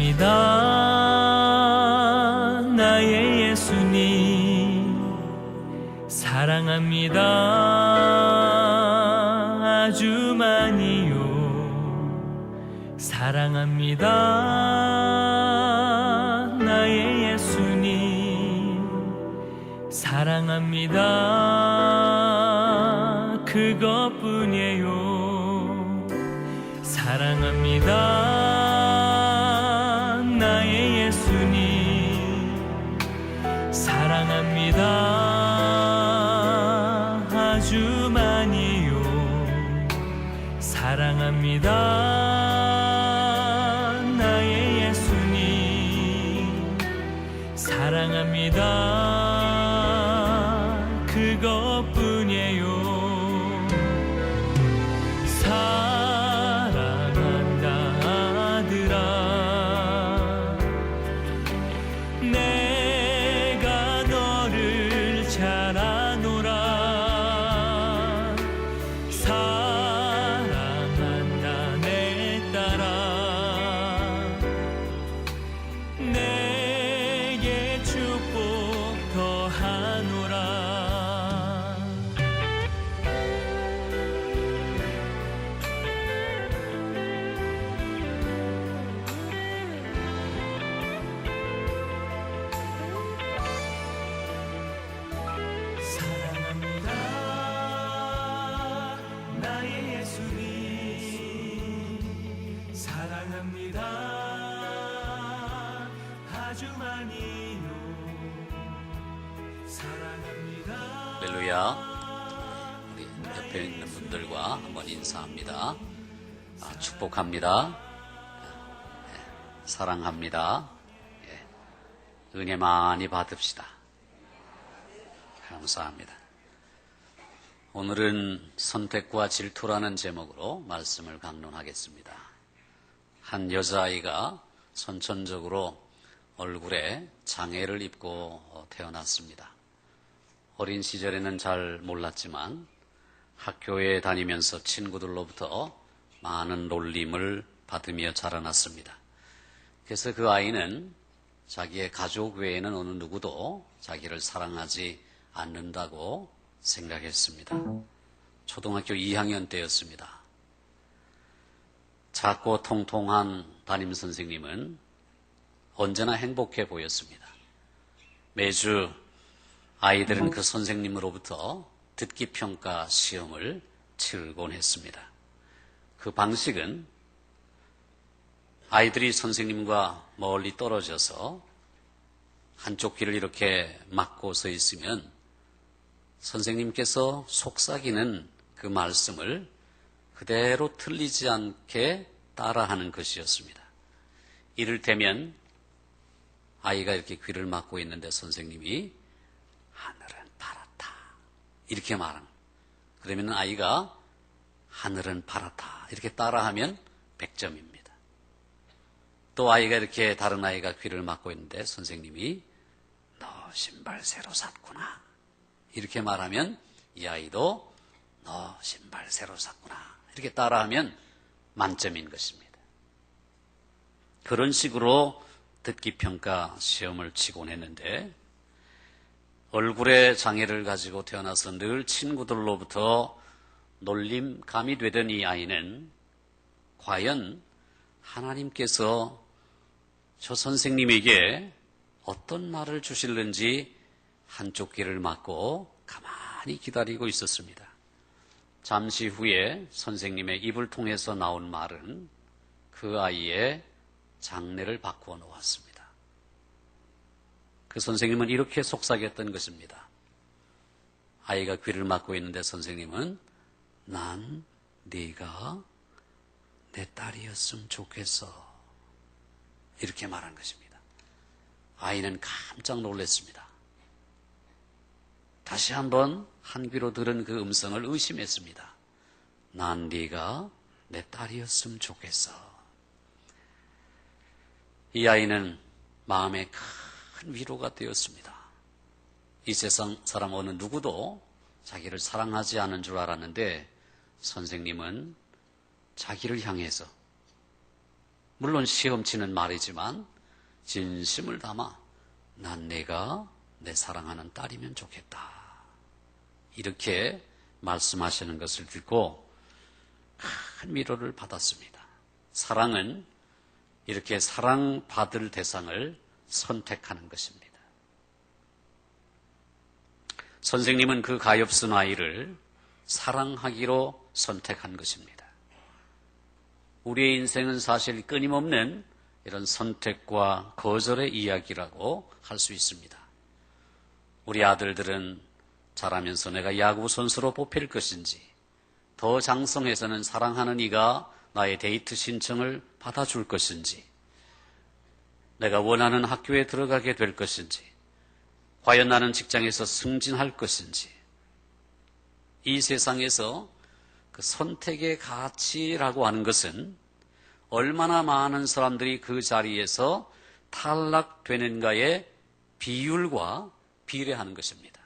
사랑합니다. 나의 예수님 사랑합니다. 아주 많이요. 사랑합니다. 나의 예수님 사랑합니다. 그것뿐이에요. 사랑합니다. 나의 예수님 사랑합니다. 아주 많이요. 사랑합니다. 나의 예수님 사랑합니다. 그것뿐이에요. 사랑한다 아들아, 내가 너를 잘 아노라. 사랑한다 내 딸아, 내게 축복 더하노라. 사랑합니다. 나의 예수님 사랑합니다. 아주 많이요. 사랑합니다. 할렐루야. 우리 옆에 있는 분들과 한번 인사합니다. 축복합니다. 사랑합니다. 은혜 많이 받읍시다. 감사합니다. 오늘은 선택과 질투라는 제목으로 말씀을 강론하겠습니다. 한 여자아이가 선천적으로 얼굴에 장애를 입고 태어났습니다. 어린 시절에는 잘 몰랐지만 학교에 다니면서 친구들로부터 많은 놀림을 받으며 자라났습니다. 그래서 그 아이는 자기의 가족 외에는 어느 누구도 자기를 사랑하지 않는다고 생각했습니다. 초등학교 2학년 때였습니다. 작고 통통한 담임선생님은 언제나 행복해 보였습니다. 매주 아이들은 그 선생님으로부터 듣기평가 시험을 치르곤 했습니다. 그 방식은 아이들이 선생님과 멀리 떨어져서 한쪽 귀를 이렇게 막고 서 있으면 선생님께서 속삭이는 그 말씀을 그대로 틀리지 않게 따라하는 것이었습니다. 이를테면 아이가 이렇게 귀를 막고 있는데 선생님이 하늘은 파랗다 이렇게 말합니다. 그러면 아이가 하늘은 파랗다 이렇게 따라하면 100점입니다. 또 아이가 이렇게 다른 아이가 귀를 막고 있는데 선생님이 너 신발 새로 샀구나 이렇게 말하면 이 아이도 너 신발 새로 샀구나 이렇게 따라하면 만점인 것입니다. 그런 식으로 듣기평가 시험을 치곤 했는데 얼굴에 장애를 가지고 태어나서 늘 친구들로부터 놀림감이 되던 이 아이는 과연 하나님께서 저 선생님에게 어떤 말을 주실는지 한쪽 귀를 막고 가만히 기다리고 있었습니다. 잠시 후에 선생님의 입을 통해서 나온 말은 그 아이의 장래를 바꾸어 놓았습니다. 그 선생님은 이렇게 속삭였던 것입니다. 아이가 귀를 막고 있는데 선생님은 난 네가 내 딸이었으면 좋겠어 이렇게 말한 것입니다. 아이는 깜짝 놀랐습니다. 다시 한번 한 귀로 들은 그 음성을 의심했습니다. 난 네가 내 딸이었으면 좋겠어. 이 아이는 마음에 큰 위로가 되었습니다. 이 세상 사람 어느 누구도 자기를 사랑하지 않은 줄 알았는데 선생님은 자기를 향해서 물론 시험치는 말이지만 진심을 담아 난 내가 내 사랑하는 딸이면 좋겠다. 이렇게 말씀하시는 것을 듣고 큰 위로를 받았습니다. 사랑은 이렇게 사랑받을 대상을 선택하는 것입니다. 선생님은 그 가엾은 아이를 사랑하기로 선택한 것입니다. 우리의 인생은 사실 끊임없는 이런 선택과 거절의 이야기라고 할 수 있습니다. 우리 아들들은 자라면서 내가 야구 선수로 뽑힐 것인지, 더 장성해서는 사랑하는 이가 나의 데이트 신청을 받아줄 것인지, 내가 원하는 학교에 들어가게 될 것인지, 과연 나는 직장에서 승진할 것인지, 이 세상에서 그 선택의 가치라고 하는 것은 얼마나 많은 사람들이 그 자리에서 탈락되는가의 비율과 비례하는 것입니다.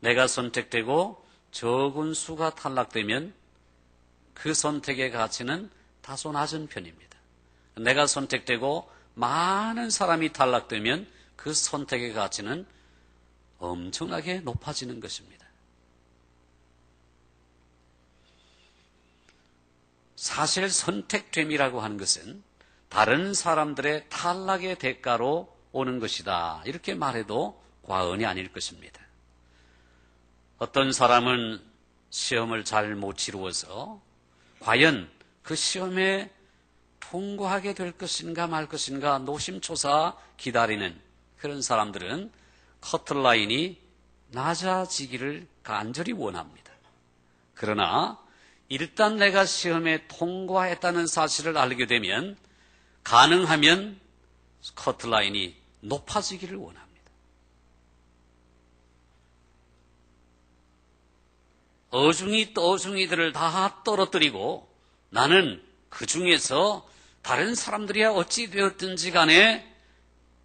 내가 선택되고 적은 수가 탈락되면 그 선택의 가치는 다소 낮은 편입니다. 내가 선택되고 많은 사람이 탈락되면 그 선택의 가치는 엄청나게 높아지는 것입니다. 사실 선택됨이라고 하는 것은 다른 사람들의 탈락의 대가로 오는 것이다. 이렇게 말해도 과언이 아닐 것입니다. 어떤 사람은 시험을 잘 못 치루어서 과연 그 시험에 통과하게 될 것인가 말 것인가 노심초사 기다리는 그런 사람들은 커트라인이 낮아지기를 간절히 원합니다. 그러나 일단 내가 시험에 통과했다는 사실을 알게 되면 가능하면 커트라인이 높아지기를 원합니다. 어중이 떠중이들을 다 떨어뜨리고 나는 그 중에서 다른 사람들이야 어찌 되었든지 간에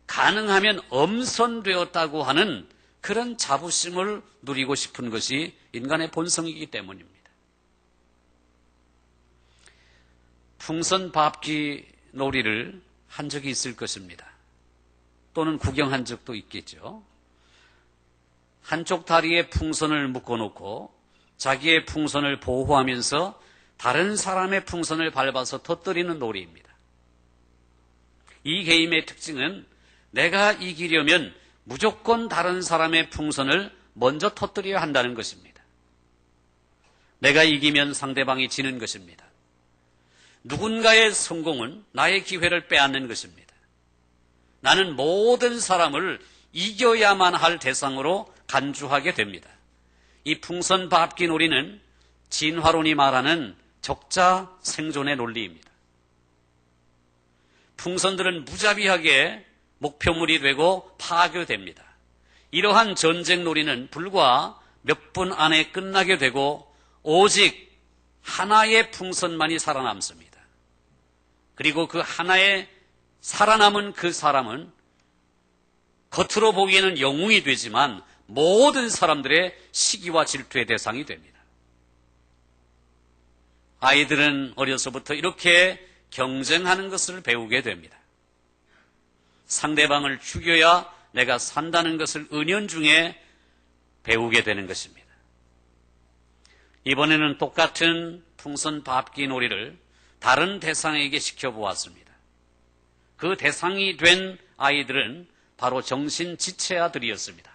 가능하면 엄선되었다고 하는 그런 자부심을 누리고 싶은 것이 인간의 본성이기 때문입니다. 풍선 밟기 놀이를 한 적이 있을 것입니다. 또는 구경한 적도 있겠죠. 한쪽 다리에 풍선을 묶어놓고 자기의 풍선을 보호하면서 다른 사람의 풍선을 밟아서 터뜨리는 놀이입니다. 이 게임의 특징은 내가 이기려면 무조건 다른 사람의 풍선을 먼저 터뜨려야 한다는 것입니다. 내가 이기면 상대방이 지는 것입니다. 누군가의 성공은 나의 기회를 빼앗는 것입니다. 나는 모든 사람을 이겨야만 할 대상으로 간주하게 됩니다. 이 풍선 밟기 놀이는 진화론이 말하는 적자 생존의 논리입니다. 풍선들은 무자비하게 목표물이 되고 파괴됩니다. 이러한 전쟁 놀이는 불과 몇 분 안에 끝나게 되고 오직 하나의 풍선만이 살아남습니다. 그리고 그 하나의 살아남은 그 사람은 겉으로 보기에는 영웅이 되지만 모든 사람들의 시기와 질투의 대상이 됩니다. 아이들은 어려서부터 이렇게 경쟁하는 것을 배우게 됩니다. 상대방을 죽여야 내가 산다는 것을 은연중에 배우게 되는 것입니다. 이번에는 똑같은 풍선 밟기 놀이를 다른 대상에게 시켜보았습니다. 그 대상이 된 아이들은 바로 정신지체아들이었습니다.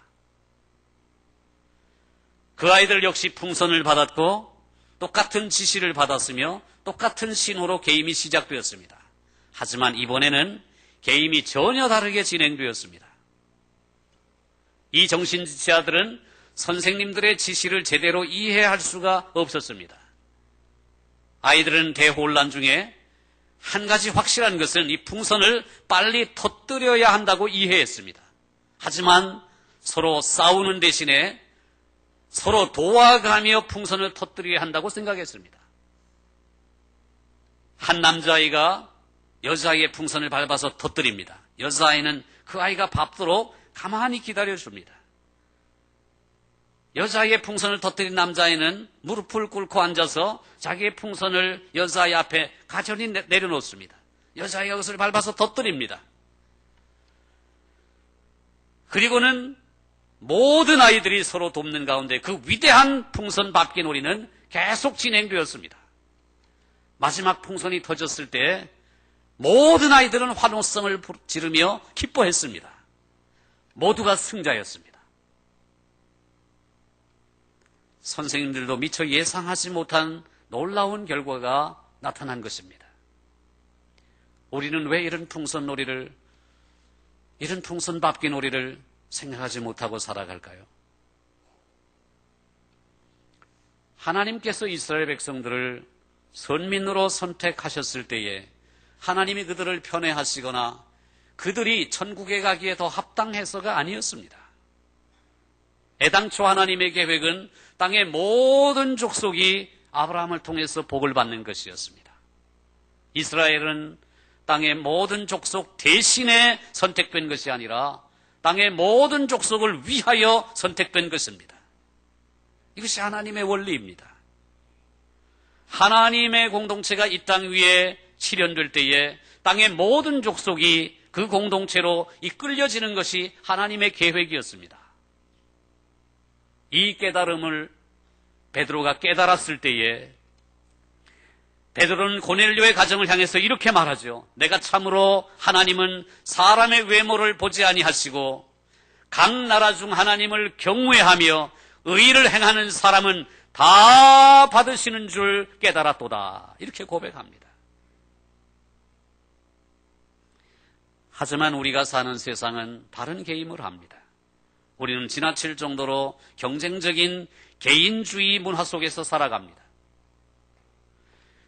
그 아이들 역시 풍선을 받았고 똑같은 지시를 받았으며 똑같은 신호로 게임이 시작되었습니다. 하지만 이번에는 게임이 전혀 다르게 진행되었습니다. 이 정신지체아들은 선생님들의 지시를 제대로 이해할 수가 없었습니다. 아이들은 대혼란 중에 한 가지 확실한 것은 이 풍선을 빨리 터뜨려야 한다고 이해했습니다. 하지만 서로 싸우는 대신에 서로 도와가며 풍선을 터뜨려야 한다고 생각했습니다. 한 남자아이가 여자아이의 풍선을 밟아서 터뜨립니다. 여자아이는 그 아이가 밟도록 가만히 기다려줍니다. 여자의 풍선을 터뜨린 남자애는 무릎을 꿇고 앉아서 자기의 풍선을 여자의 앞에 가전히 내려놓습니다. 여자애가 그것을 밟아서 터뜨립니다. 그리고는 모든 아이들이 서로 돕는 가운데 그 위대한 풍선 밟기 놀이는 계속 진행되었습니다. 마지막 풍선이 터졌을 때 모든 아이들은 환호성을 지르며 기뻐했습니다. 모두가 승자였습니다. 선생님들도 미처 예상하지 못한 놀라운 결과가 나타난 것입니다. 우리는 왜 이런 풍선 밟기 놀이를 생각하지 못하고 살아갈까요? 하나님께서 이스라엘 백성들을 선민으로 선택하셨을 때에 하나님이 그들을 편애하시거나 그들이 천국에 가기에 더 합당해서가 아니었습니다. 애당초 하나님의 계획은 땅의 모든 족속이 아브라함을 통해서 복을 받는 것이었습니다. 이스라엘은 땅의 모든 족속 대신에 선택된 것이 아니라 땅의 모든 족속을 위하여 선택된 것입니다. 이것이 하나님의 원리입니다. 하나님의 공동체가 이 땅 위에 실현될 때에 땅의 모든 족속이 그 공동체로 이끌려지는 것이 하나님의 계획이었습니다. 이 깨달음을 베드로가 깨달았을 때에 베드로는 고넬료의 가정을 향해서 이렇게 말하죠. 내가 참으로 하나님은 사람의 외모를 보지 아니하시고 각 나라 중 하나님을 경외하며 의를 행하는 사람은 다 받으시는 줄 깨달았도다. 이렇게 고백합니다. 하지만 우리가 사는 세상은 다른 게임을 합니다. 우리는 지나칠 정도로 경쟁적인 개인주의 문화 속에서 살아갑니다.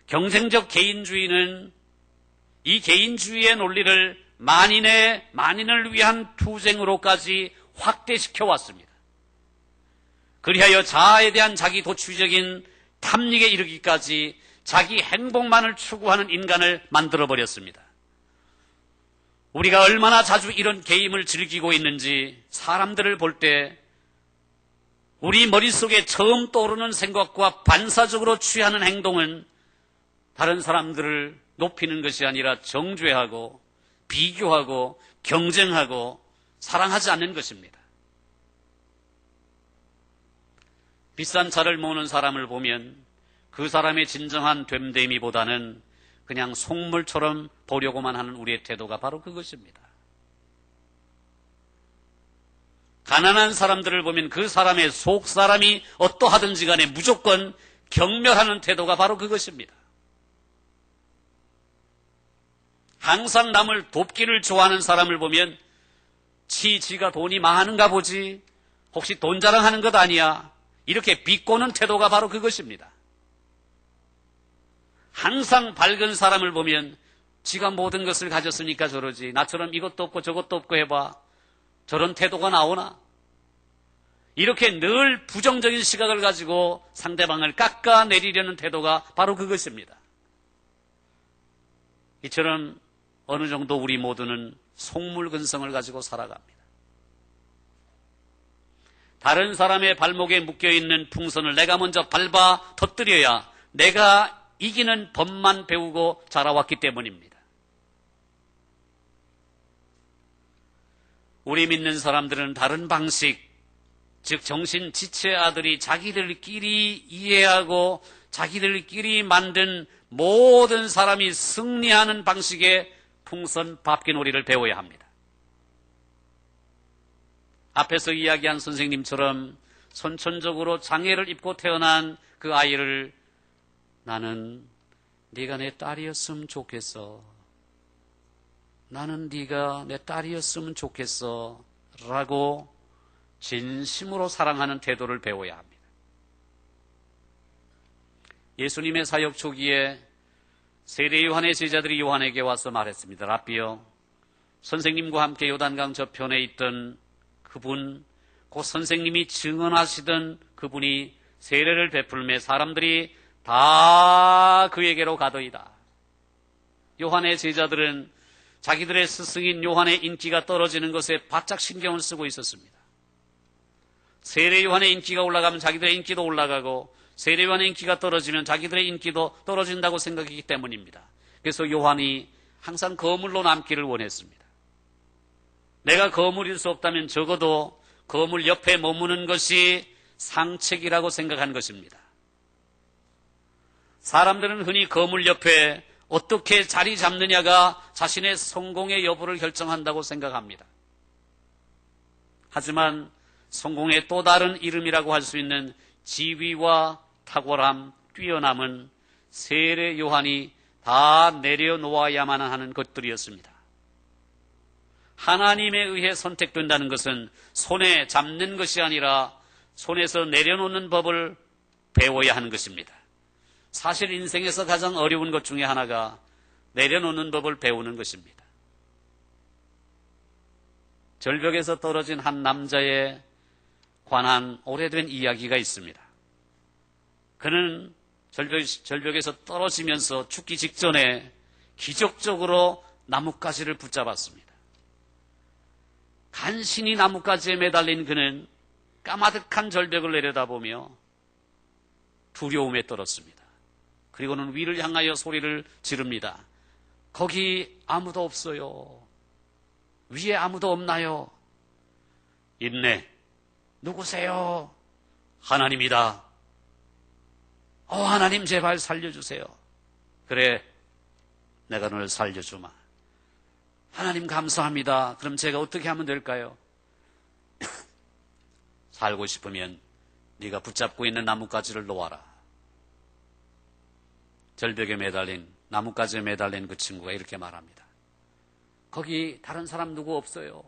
경쟁적 개인주의는 이 개인주의의 논리를 만인을 위한 투쟁으로까지 확대시켜 왔습니다. 그리하여 자아에 대한 자기 도취적인 탐닉에 이르기까지 자기 행복만을 추구하는 인간을 만들어버렸습니다. 우리가 얼마나 자주 이런 게임을 즐기고 있는지 사람들을 볼 때 우리 머릿속에 처음 떠오르는 생각과 반사적으로 취하는 행동은 다른 사람들을 높이는 것이 아니라 정죄하고 비교하고 경쟁하고 사랑하지 않는 것입니다. 비싼 차를 모으는 사람을 보면 그 사람의 진정한 됨됨이보다는 그냥 속물처럼 보려고만 하는 우리의 태도가 바로 그것입니다. 가난한 사람들을 보면 그 사람의 속 사람이 어떠하든지 간에 무조건 경멸하는 태도가 바로 그것입니다. 항상 남을 돕기를 좋아하는 사람을 보면 지가 돈이 많은가 보지, 혹시 돈 자랑하는 것 아니야, 이렇게 비꼬는 태도가 바로 그것입니다. 항상 밝은 사람을 보면 지가 모든 것을 가졌으니까 저러지, 나처럼 이것도 없고 저것도 없고 해봐, 저런 태도가 나오나? 이렇게 늘 부정적인 시각을 가지고 상대방을 깎아내리려는 태도가 바로 그것입니다. 이처럼 어느 정도 우리 모두는 속물근성을 가지고 살아갑니다. 다른 사람의 발목에 묶여있는 풍선을 내가 먼저 밟아 터뜨려야 내가 이기는 법만 배우고 자라왔기 때문입니다. 우리 믿는 사람들은 다른 방식, 즉 정신지체 아들이 자기들끼리 이해하고 자기들끼리 만든 모든 사람이 승리하는 방식의 풍선 밟기 놀이를 배워야 합니다. 앞에서 이야기한 선생님처럼 선천적으로 장애를 입고 태어난 그 아이를 나는 네가 내 딸이었으면 좋겠어, 나는 네가 내 딸이었으면 좋겠어 라고 진심으로 사랑하는 태도를 배워야 합니다. 예수님의 사역 초기에 세례 요한의 제자들이 요한에게 와서 말했습니다. 랍비여, 선생님과 함께 요단강 저편에 있던 그분, 곧 선생님이 증언하시던 그분이 세례를 베풀매 사람들이 다 그에게로 가더이다. 요한의 제자들은 자기들의 스승인 요한의 인기가 떨어지는 것에 바짝 신경을 쓰고 있었습니다. 세례 요한의 인기가 올라가면 자기들의 인기도 올라가고 세례 요한의 인기가 떨어지면 자기들의 인기도 떨어진다고 생각했기 때문입니다. 그래서 요한이 항상 거물로 남기를 원했습니다. 내가 거물일 수 없다면 적어도 거물 옆에 머무는 것이 상책이라고 생각한 것입니다. 사람들은 흔히 거물 옆에 어떻게 자리 잡느냐가 자신의 성공의 여부를 결정한다고 생각합니다. 하지만 성공의 또 다른 이름이라고 할 수 있는 지위와 탁월함, 뛰어남은 세례 요한이 다 내려놓아야만 하는 것들이었습니다. 하나님에 의해 선택된다는 것은 손에 잡는 것이 아니라 손에서 내려놓는 법을 배워야 하는 것입니다. 사실 인생에서 가장 어려운 것 중에 하나가 내려놓는 법을 배우는 것입니다. 절벽에서 떨어진 한 남자에 관한 오래된 이야기가 있습니다. 그는 절벽에서 떨어지면서 죽기 직전에 기적적으로 나뭇가지를 붙잡았습니다. 간신히 나뭇가지에 매달린 그는 까마득한 절벽을 내려다보며 두려움에 떨었습니다. 그리고는 위를 향하여 소리를 지릅니다. 거기 아무도 없어요. 위에 아무도 없나요? 있네. 누구세요? 하나님이다. 하나님 제발 살려주세요. 그래, 내가 너를 살려주마. 하나님 감사합니다. 그럼 제가 어떻게 하면 될까요? 살고 싶으면 네가 붙잡고 있는 나뭇가지를 놓아라. 절벽에 매달린, 나뭇가지에 매달린 그 친구가 이렇게 말합니다. 거기 다른 사람 누구 없어요.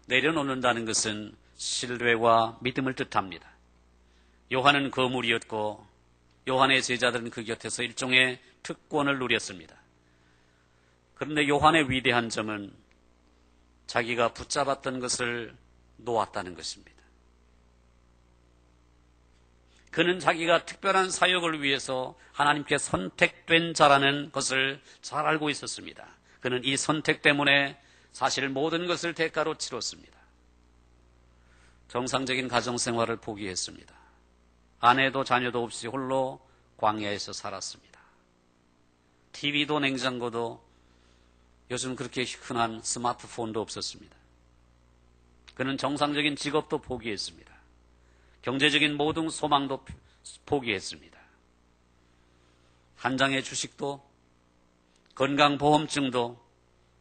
내려놓는다는 것은 신뢰와 믿음을 뜻합니다. 요한은 거물이었고 요한의 제자들은 그 곁에서 일종의 특권을 누렸습니다. 그런데 요한의 위대한 점은 자기가 붙잡았던 것을 놓았다는 것입니다. 그는 자기가 특별한 사역을 위해서 하나님께 선택된 자라는 것을 잘 알고 있었습니다. 그는 이 선택 때문에 사실 모든 것을 대가로 치렀습니다. 정상적인 가정생활을 포기했습니다. 아내도 자녀도 없이 홀로 광야에서 살았습니다. TV도 냉장고도 요즘 그렇게 흔한 스마트폰도 없었습니다. 그는 정상적인 직업도 포기했습니다. 경제적인 모든 소망도 포기했습니다. 한 장의 주식도 건강보험증도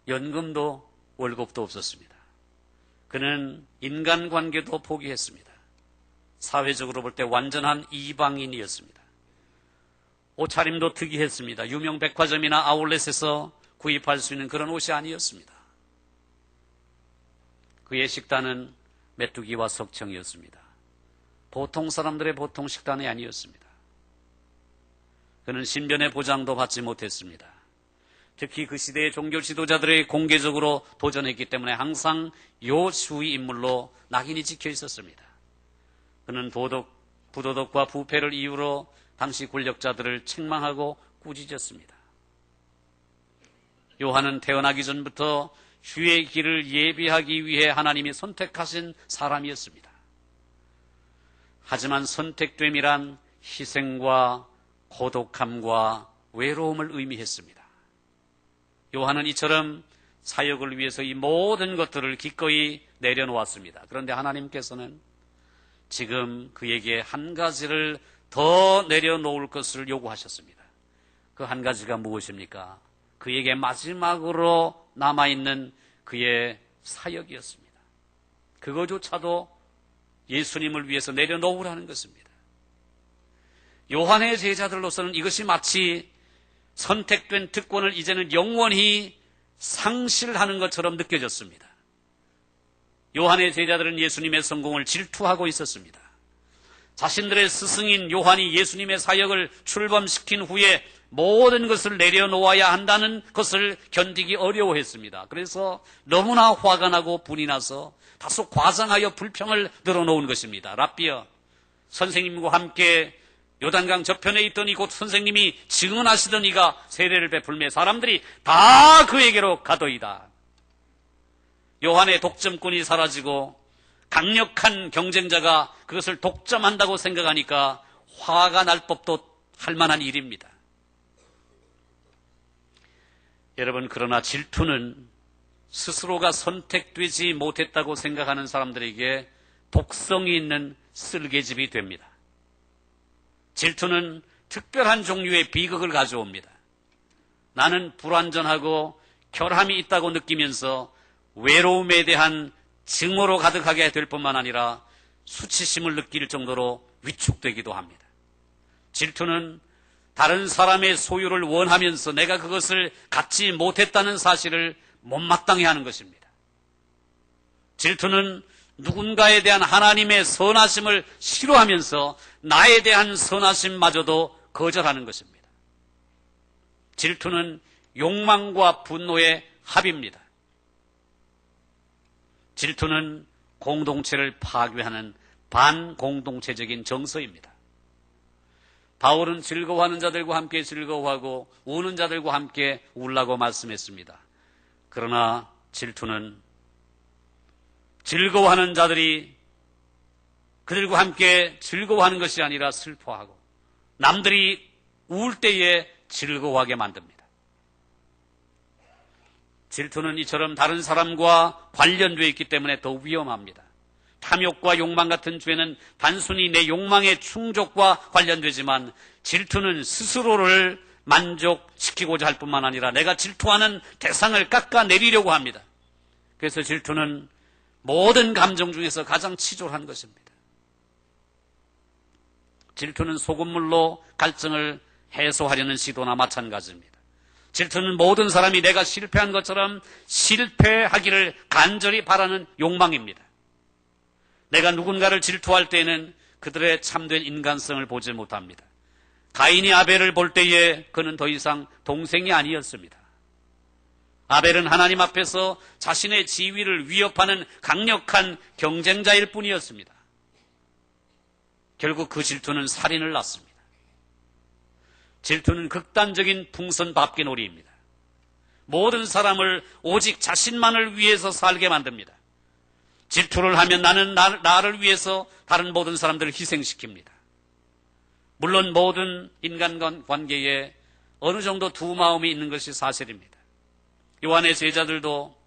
연금도 월급도 없었습니다. 그는 인간관계도 포기했습니다. 사회적으로 볼 때 완전한 이방인이었습니다. 옷차림도 특이했습니다. 유명 백화점이나 아울렛에서 구입할 수 있는 그런 옷이 아니었습니다. 그의 식단은 메뚜기와 석청이었습니다. 보통 사람들의 보통 식단이 아니었습니다. 그는 신변의 보장도 받지 못했습니다. 특히 그 시대의 종교 지도자들의 공개적으로 도전했기 때문에 항상 요주의 인물로 낙인이 찍혀 있었습니다. 그는 부도덕과 부패를 이유로 당시 권력자들을 책망하고 꾸짖었습니다. 요한은 태어나기 전부터 주의 길을 예비하기 위해 하나님이 선택하신 사람이었습니다. 하지만 선택됨이란 희생과 고독함과 외로움을 의미했습니다. 요한은 이처럼 사역을 위해서 이 모든 것들을 기꺼이 내려놓았습니다. 그런데 하나님께서는 지금 그에게 한 가지를 더 내려놓을 것을 요구하셨습니다. 그 한 가지가 무엇입니까? 그에게 마지막으로 남아있는 그의 사역이었습니다. 그거조차도 예수님을 위해서 내려놓으라는 것입니다. 요한의 제자들로서는 이것이 마치 선택된 특권을 이제는 영원히 상실하는 것처럼 느껴졌습니다. 요한의 제자들은 예수님의 성공을 질투하고 있었습니다. 자신들의 스승인 요한이 예수님의 사역을 출범시킨 후에 모든 것을 내려놓아야 한다는 것을 견디기 어려워했습니다. 그래서 너무나 화가 나고 분이 나서 다소 과장하여 불평을 늘어놓은 것입니다. 랍비여, 선생님과 함께 요단강 저편에 있더니 곧 선생님이 증언하시던 이가 세례를 베풀매 사람들이 다 그에게로 가더이다. 요한의 독점권이 사라지고 강력한 경쟁자가 그것을 독점한다고 생각하니까 화가 날 법도 할 만한 일입니다. 여러분, 그러나 질투는 스스로가 선택되지 못했다고 생각하는 사람들에게 독성이 있는 쓸개집이 됩니다. 질투는 특별한 종류의 비극을 가져옵니다. 나는 불완전하고 결함이 있다고 느끼면서 외로움에 대한 증오로 가득하게 될 뿐만 아니라 수치심을 느낄 정도로 위축되기도 합니다. 질투는 다른 사람의 소유를 원하면서 내가 그것을 갖지 못했다는 사실을 못마땅해 하는 것입니다. 질투는 누군가에 대한 하나님의 선하심을 싫어하면서 나에 대한 선하심마저도 거절하는 것입니다. 질투는 욕망과 분노의 합입니다. 질투는 공동체를 파괴하는 반공동체적인 정서입니다. 바울은 즐거워하는 자들과 함께 즐거워하고 우는 자들과 함께 울라고 말씀했습니다. 그러나 질투는 즐거워하는 자들이 그들과 함께 즐거워하는 것이 아니라 슬퍼하고 남들이 울 때에 즐거워하게 만듭니다. 질투는 이처럼 다른 사람과 관련되어 있기 때문에 더 위험합니다. 탐욕과 욕망 같은 죄는 단순히 내 욕망의 충족과 관련되지만 질투는 스스로를 만족시키고자 할 뿐만 아니라 내가 질투하는 대상을 깎아내리려고 합니다. 그래서 질투는 모든 감정 중에서 가장 치졸한 것입니다. 질투는 소금물로 갈증을 해소하려는 시도나 마찬가지입니다. 질투는 모든 사람이 내가 실패한 것처럼 실패하기를 간절히 바라는 욕망입니다. 내가 누군가를 질투할 때에는 그들의 참된 인간성을 보지 못합니다. 가인이 아벨을 볼 때에 그는 더 이상 동생이 아니었습니다. 아벨은 하나님 앞에서 자신의 지위를 위협하는 강력한 경쟁자일 뿐이었습니다. 결국 그 질투는 살인을 낳습니다. 질투는 극단적인 풍선 밟기 놀이입니다. 모든 사람을 오직 자신만을 위해서 살게 만듭니다. 질투를 하면 나는 나를 위해서 다른 모든 사람들을 희생시킵니다. 물론 모든 인간 관계에 어느 정도 두 마음이 있는 것이 사실입니다. 요한의 제자들도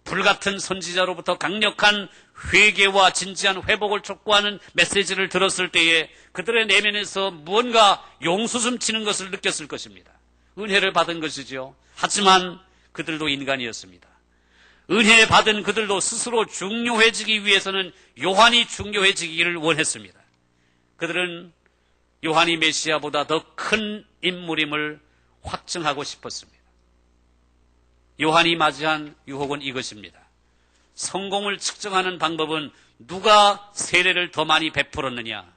불같은 선지자로부터 강력한 회개와 진지한 회복을 촉구하는 메시지를 들었을 때에 그들의 내면에서 무언가 용수숨치는 것을 느꼈을 것입니다. 은혜를 받은 것이죠. 하지만 그들도 인간이었습니다. 은혜 받은 그들도 스스로 중요해지기 위해서는 요한이 중요해지기를 원했습니다. 그들은 요한이 메시아보다 더 큰 인물임을 확증하고 싶었습니다. 요한이 맞이한 유혹은 이것입니다. 성공을 측정하는 방법은 누가 세례를 더 많이 베풀었느냐,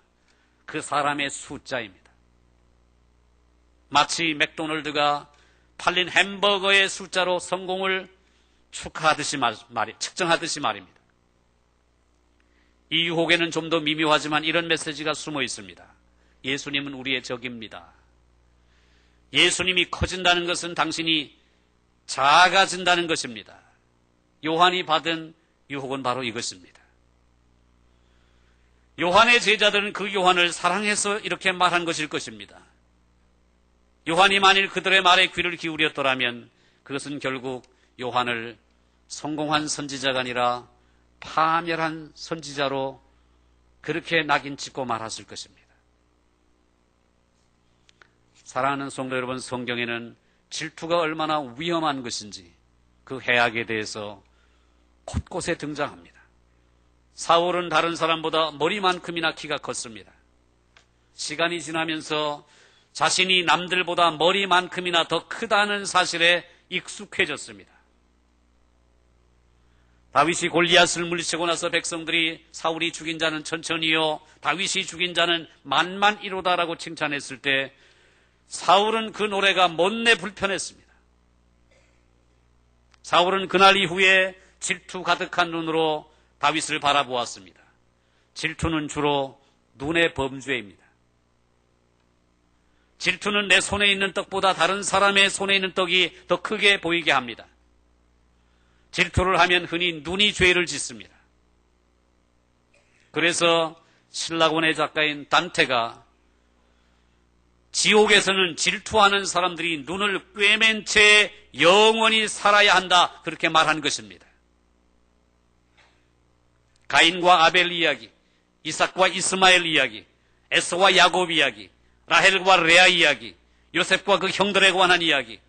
그 사람의 숫자입니다. 마치 맥도널드가 팔린 햄버거의 숫자로 성공을 축하하듯이 측정하듯이 말입니다. 이 유혹에는 좀 더 미묘하지만 이런 메시지가 숨어 있습니다. 예수님은 우리의 적입니다. 예수님이 커진다는 것은 당신이 작아진다는 것입니다. 요한이 받은 유혹은 바로 이것입니다. 요한의 제자들은 그 요한을 사랑해서 이렇게 말한 것일 것입니다. 요한이 만일 그들의 말에 귀를 기울였더라면 그것은 결국 요한을 성공한 선지자가 아니라 파멸한 선지자로 그렇게 낙인 찍고 말았을 것입니다. 사랑하는 성도 여러분, 성경에는 질투가 얼마나 위험한 것인지 그 해악에 대해서 곳곳에 등장합니다. 사울은 다른 사람보다 머리만큼이나 키가 컸습니다. 시간이 지나면서 자신이 남들보다 머리만큼이나 더 크다는 사실에 익숙해졌습니다. 다윗이 골리앗을 물리치고 나서 백성들이 사울이 죽인 자는 천천히요, 다윗이 죽인 자는 만만이로다라고 칭찬했을 때 사울은 그 노래가 못내 불편했습니다. 사울은 그날 이후에 질투 가득한 눈으로 다윗을 바라보았습니다. 질투는 주로 눈의 범죄입니다. 질투는 내 손에 있는 떡보다 다른 사람의 손에 있는 떡이 더 크게 보이게 합니다. 질투를 하면 흔히 눈이 죄를 짓습니다. 그래서 신라곤의 작가인 단테가 지옥에서는 질투하는 사람들이 눈을 꿰맨 채 영원히 살아야 한다, 그렇게 말한 것입니다. 가인과 아벨 이야기, 이삭과 이스마엘 이야기, 에서와 야곱 이야기, 라헬과 레아 이야기, 요셉과 그 형들에 관한 이야기,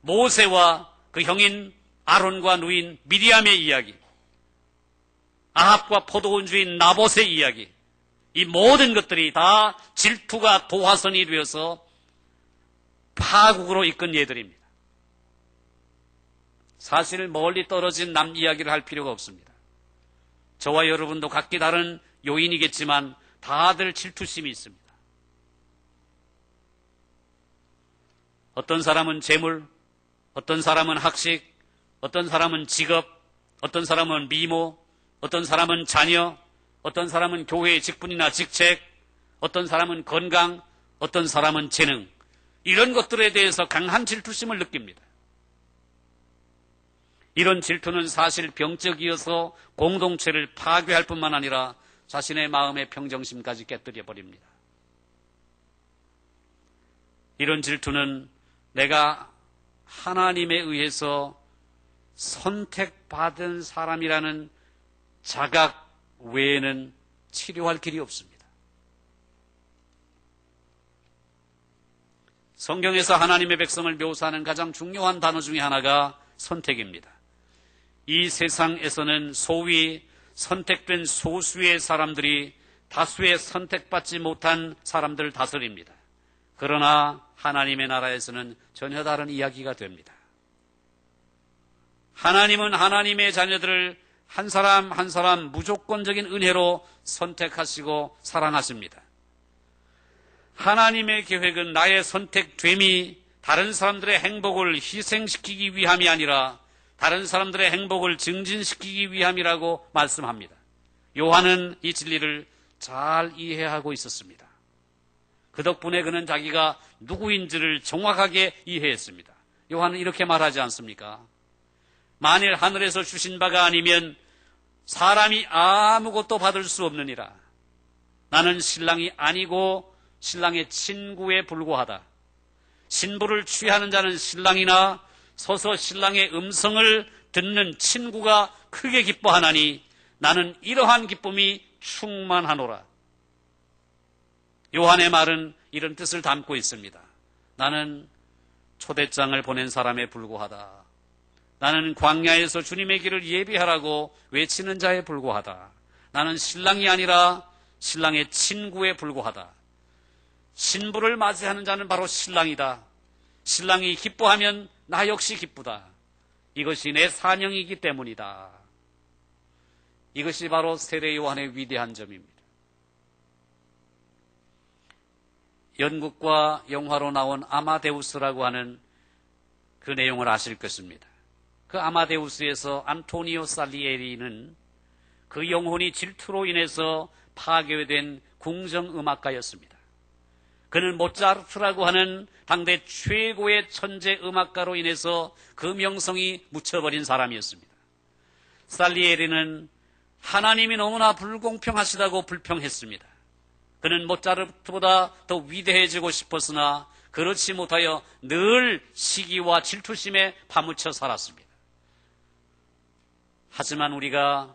모세와 그 형인 아론과 누인 미리암의 이야기, 아합과 포도원 주인 나봇의 이야기, 이 모든 것들이 다 질투가 도화선이 되어서 파국으로 이끈 예들입니다. 사실 멀리 떨어진 남 이야기를 할 필요가 없습니다. 저와 여러분도 각기 다른 요인이겠지만 다들 질투심이 있습니다. 어떤 사람은 재물, 어떤 사람은 학식, 어떤 사람은 직업, 어떤 사람은 미모, 어떤 사람은 자녀, 어떤 사람은 교회의 직분이나 직책, 어떤 사람은 건강, 어떤 사람은 재능, 이런 것들에 대해서 강한 질투심을 느낍니다. 이런 질투는 사실 병적이어서 공동체를 파괴할 뿐만 아니라 자신의 마음의 평정심까지 깨뜨려 버립니다. 이런 질투는 내가 하나님에 의해서 선택받은 사람이라는 자각 외에는 치료할 길이 없습니다. 성경에서 하나님의 백성을 묘사하는 가장 중요한 단어 중에 하나가 선택입니다. 이 세상에서는 소위 선택된 소수의 사람들이 다수의 선택받지 못한 사람들을 다스립니다. 그러나 하나님의 나라에서는 전혀 다른 이야기가 됩니다. 하나님은 하나님의 자녀들을 한 사람 한 사람 무조건적인 은혜로 선택하시고 사랑하십니다. 하나님의 계획은 나의 선택됨이 다른 사람들의 행복을 희생시키기 위함이 아니라 다른 사람들의 행복을 증진시키기 위함이라고 말씀합니다. 요한은 이 진리를 잘 이해하고 있었습니다. 그 덕분에 그는 자기가 누구인지를 정확하게 이해했습니다. 요한은 이렇게 말하지 않습니까? 만일 하늘에서 주신 바가 아니면 사람이 아무것도 받을 수 없느니라. 나는 신랑이 아니고 신랑의 친구에 불과하다. 신부를 취하는 자는 신랑이나 서서 신랑의 음성을 듣는 친구가 크게 기뻐하나니 나는 이러한 기쁨이 충만하노라. 요한의 말은 이런 뜻을 담고 있습니다. 나는 초대장을 보낸 사람에 불과하다. 나는 광야에서 주님의 길을 예비하라고 외치는 자에 불과하다. 나는 신랑이 아니라 신랑의 친구에 불과하다. 신부를 맞이하는 자는 바로 신랑이다. 신랑이 기뻐하면 나 역시 기쁘다. 이것이 내 사명이기 때문이다. 이것이 바로 세례 요한의 위대한 점입니다. 연극과 영화로 나온 아마데우스라고 하는 그 내용을 아실 것입니다. 그 아마데우스에서 안토니오 살리에리는 그 영혼이 질투로 인해서 파괴된 궁정음악가였습니다. 그는 모차르트라고 하는 당대 최고의 천재 음악가로 인해서 그 명성이 묻혀버린 사람이었습니다. 살리에리는 하나님이 너무나 불공평하시다고 불평했습니다. 그는 모차르트보다 더 위대해지고 싶었으나 그렇지 못하여 늘 시기와 질투심에 파묻혀 살았습니다. 하지만 우리가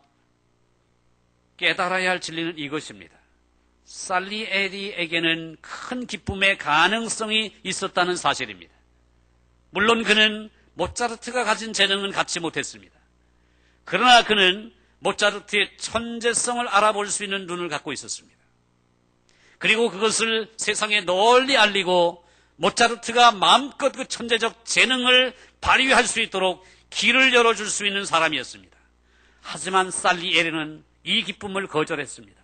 깨달아야 할 진리는 이것입니다. 살리에리에게는 큰 기쁨의 가능성이 있었다는 사실입니다. 물론 그는 모차르트가 가진 재능은 갖지 못했습니다. 그러나 그는 모차르트의 천재성을 알아볼 수 있는 눈을 갖고 있었습니다. 그리고 그것을 세상에 널리 알리고 모차르트가 마음껏 그 천재적 재능을 발휘할 수 있도록 길을 열어줄 수 있는 사람이었습니다. 하지만 살리에리는 이 기쁨을 거절했습니다.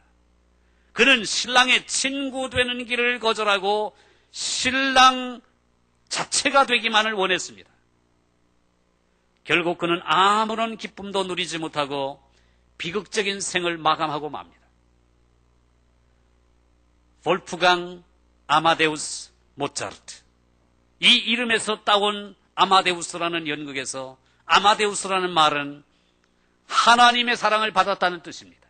그는 신랑의 친구 되는 길을 거절하고 신랑 자체가 되기만을 원했습니다. 결국 그는 아무런 기쁨도 누리지 못하고 비극적인 생을 마감하고 맙니다. 볼프강 아마데우스 모차르트, 이 이름에서 따온 아마데우스라는 연극에서 아마데우스라는 말은 하나님의 사랑을 받았다는 뜻입니다.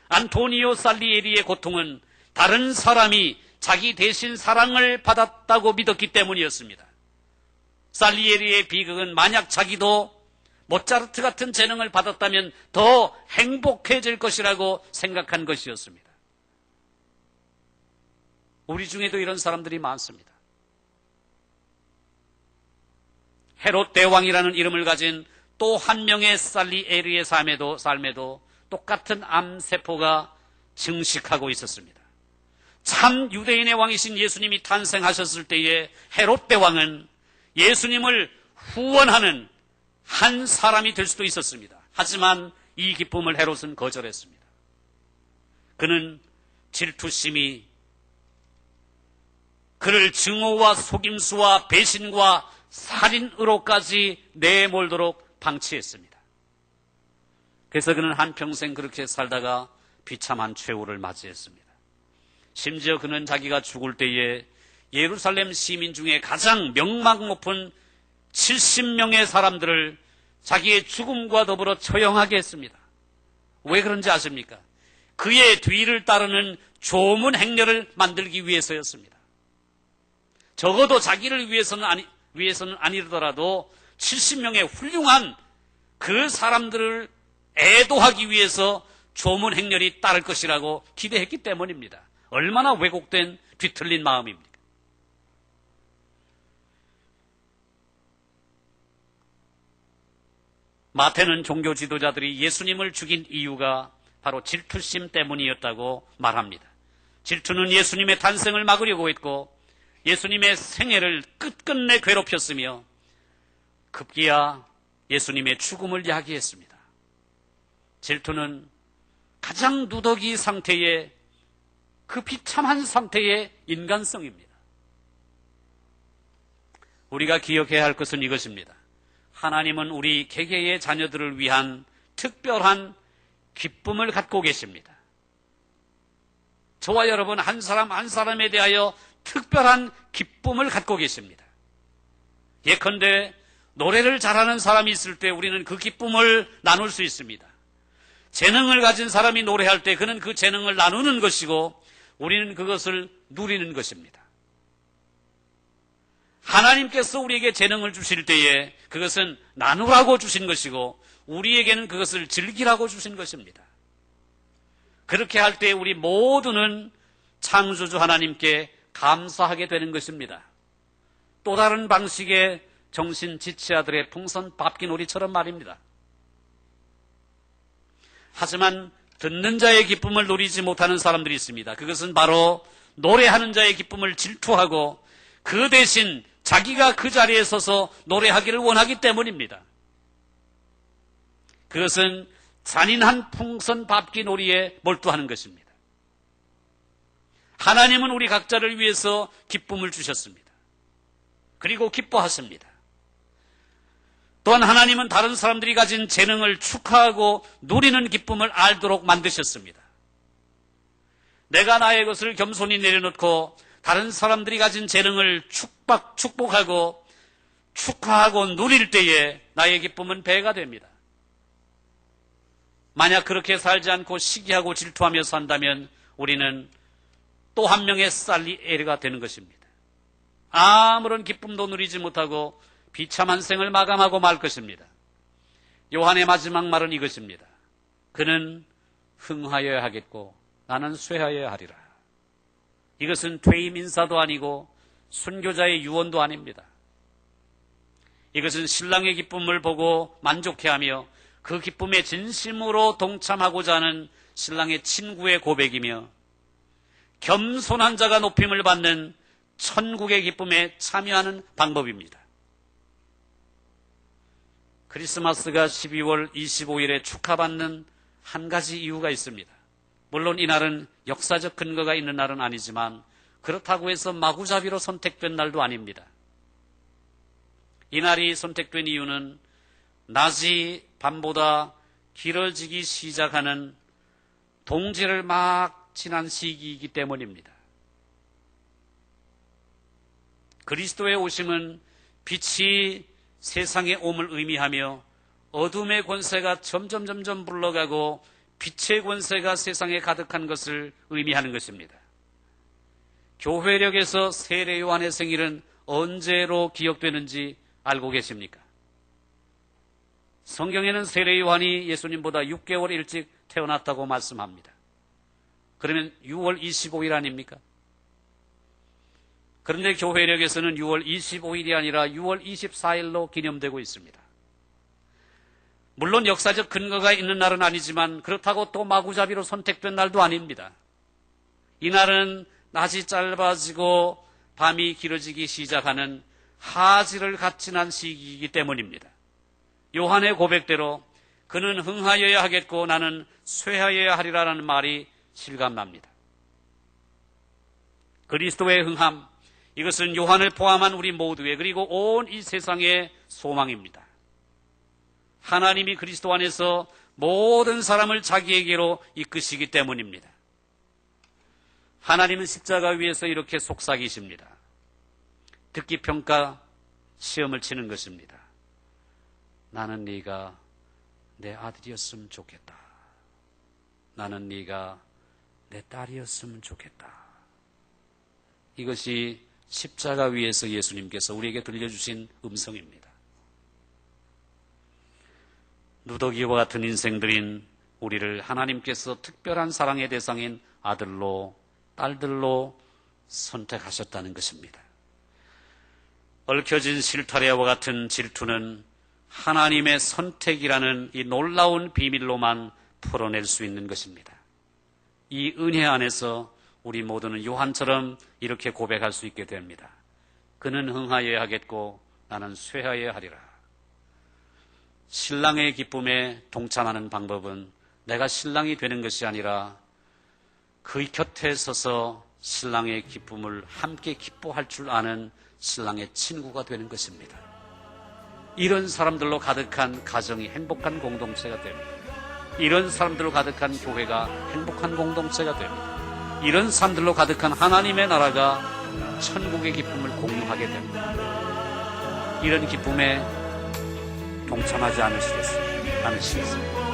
안토니오 살리에리의 고통은 다른 사람이 자기 대신 사랑을 받았다고 믿었기 때문이었습니다. 살리에리의 비극은 만약 자기도 모차르트 같은 재능을 받았다면 더 행복해질 것이라고 생각한 것이었습니다. 우리 중에도 이런 사람들이 많습니다. 헤롯 대왕이라는 이름을 가진 또 한 명의 살리에리의 삶에도 똑같은 암세포가 증식하고 있었습니다. 참 유대인의 왕이신 예수님이 탄생하셨을 때에 헤롯 대왕은 예수님을 후원하는 한 사람이 될 수도 있었습니다. 하지만 이 기쁨을 헤롯은 거절했습니다. 그는 질투심이 그를 증오와 속임수와 배신과 살인으로까지 내몰도록 방치했습니다. 그래서 그는 한평생 그렇게 살다가 비참한 최후를 맞이했습니다. 심지어 그는 자기가 죽을 때에 예루살렘 시민 중에 가장 명망 높은 70명의 사람들을 자기의 죽음과 더불어 처형하게 했습니다. 왜 그런지 아십니까? 그의 뒤를 따르는 조문 행렬을 만들기 위해서였습니다. 적어도 자기를 위해서는 아니더라도 70명의 훌륭한 그 사람들을 애도하기 위해서 조문 행렬이 따를 것이라고 기대했기 때문입니다. 얼마나 왜곡된 뒤틀린 마음입니까? 마태는 종교 지도자들이 예수님을 죽인 이유가 바로 질투심 때문이었다고 말합니다. 질투는 예수님의 탄생을 막으려고 했고 예수님의 생애를 끝끝내 괴롭혔으며 급기야 예수님의 죽음을 야기했습니다. 질투는 가장 누더기 상태의 그 비참한 상태의 인간성입니다. 우리가 기억해야 할 것은 이것입니다. 하나님은 우리 개개의 자녀들을 위한 특별한 기쁨을 갖고 계십니다. 저와 여러분 한 사람 한 사람에 대하여 특별한 기쁨을 갖고 계십니다. 예컨대 노래를 잘하는 사람이 있을 때 우리는 그 기쁨을 나눌 수 있습니다. 재능을 가진 사람이 노래할 때 그는 그 재능을 나누는 것이고 우리는 그것을 누리는 것입니다. 하나님께서 우리에게 재능을 주실 때에 그것은 나누라고 주신 것이고 우리에게는 그것을 즐기라고 주신 것입니다. 그렇게 할 때 우리 모두는 창조주 하나님께 감사하게 되는 것입니다. 또 다른 방식의 정신 지체아들의 풍선 밟기놀이처럼 말입니다. 하지만 듣는 자의 기쁨을 누리지 못하는 사람들이 있습니다. 그것은 바로 노래하는 자의 기쁨을 질투하고 그 대신 자기가 그 자리에 서서 노래하기를 원하기 때문입니다. 그것은 잔인한 풍선 밟기 놀이에 몰두하는 것입니다. 하나님은 우리 각자를 위해서 기쁨을 주셨습니다. 그리고 기뻐하십니다. 또한 하나님은 다른 사람들이 가진 재능을 축하하고 누리는 기쁨을 알도록 만드셨습니다. 내가 나의 것을 겸손히 내려놓고 다른 사람들이 가진 재능을 축복하고 축하하고 누릴 때에 나의 기쁨은 배가 됩니다. 만약 그렇게 살지 않고 시기하고 질투하며 산다면 우리는 또 한 명의 살리에리가 되는 것입니다. 아무런 기쁨도 누리지 못하고 비참한 생을 마감하고 말 것입니다. 요한의 마지막 말은 이것입니다. 그는 흥하여야 하겠고 나는 쇠하여야 하리라. 이것은 퇴임 인사도 아니고 순교자의 유언도 아닙니다. 이것은 신랑의 기쁨을 보고 만족해하며 그 기쁨에 진심으로 동참하고자 하는 신랑의 친구의 고백이며 겸손한 자가 높임을 받는 천국의 기쁨에 참여하는 방법입니다. 크리스마스가 12월 25일에 축하받는 한 가지 이유가 있습니다. 물론 이날은 역사적 근거가 있는 날은 아니지만 그렇다고 해서 마구잡이로 선택된 날도 아닙니다. 이날이 선택된 이유는 낮이 밤보다 길어지기 시작하는 동지를 막 지난 시기이기 때문입니다. 그리스도의 오심은 빛이 세상의 옴을 의미하며 어둠의 권세가 점점 물러가고 빛의 권세가 세상에 가득한 것을 의미하는 것입니다. 교회력에서 세례 요한의 생일은 언제로 기억되는지 알고 계십니까? 성경에는 세례 요한이 예수님보다 6개월 일찍 태어났다고 말씀합니다. 그러면 6월 25일 아닙니까? 그런데 교회력에서는 6월 25일이 아니라 6월 24일로 기념되고 있습니다. 물론 역사적 근거가 있는 날은 아니지만 그렇다고 또 마구잡이로 선택된 날도 아닙니다. 이날은 낮이 짧아지고 밤이 길어지기 시작하는 하지를 갓 지난 시기이기 때문입니다. 요한의 고백대로 그는 흥하여야 하겠고 나는 쇠하여야 하리라는 말이 실감납니다. 그리스도의 흥함, 이것은 요한을 포함한 우리 모두의 그리고 온 이 세상의 소망입니다. 하나님이 그리스도 안에서 모든 사람을 자기에게로 이끄시기 때문입니다. 하나님은 십자가 위에서 이렇게 속삭이십니다. 듣기 평가 시험을 치는 것입니다. 나는 네가 내 아들이었으면 좋겠다. 나는 네가 내 딸이었으면 좋겠다. 이것이 십자가 위에서 예수님께서 우리에게 들려주신 음성입니다. 누더기와 같은 인생들인 우리를 하나님께서 특별한 사랑의 대상인 아들로 딸들로 선택하셨다는 것입니다. 얽혀진 실타래와 같은 질투는 하나님의 선택이라는 이 놀라운 비밀로만 풀어낼 수 있는 것입니다. 이 은혜 안에서 우리 모두는 요한처럼 이렇게 고백할 수 있게 됩니다. 그는 흥하여야 하겠고 나는 쇠하여야 하리라. 신랑의 기쁨에 동참하는 방법은 내가 신랑이 되는 것이 아니라 그 곁에 서서 신랑의 기쁨을 함께 기뻐할 줄 아는 신랑의 친구가 되는 것입니다. 이런 사람들로 가득한 가정이 행복한 공동체가 됩니다. 이런 사람들로 가득한 교회가 행복한 공동체가 됩니다. 이런 사람들로 가득한 하나님의 나라가 천국의 기쁨을 공유하게 됩니다. 이런 기쁨에 동참하지 않으시겠습니까?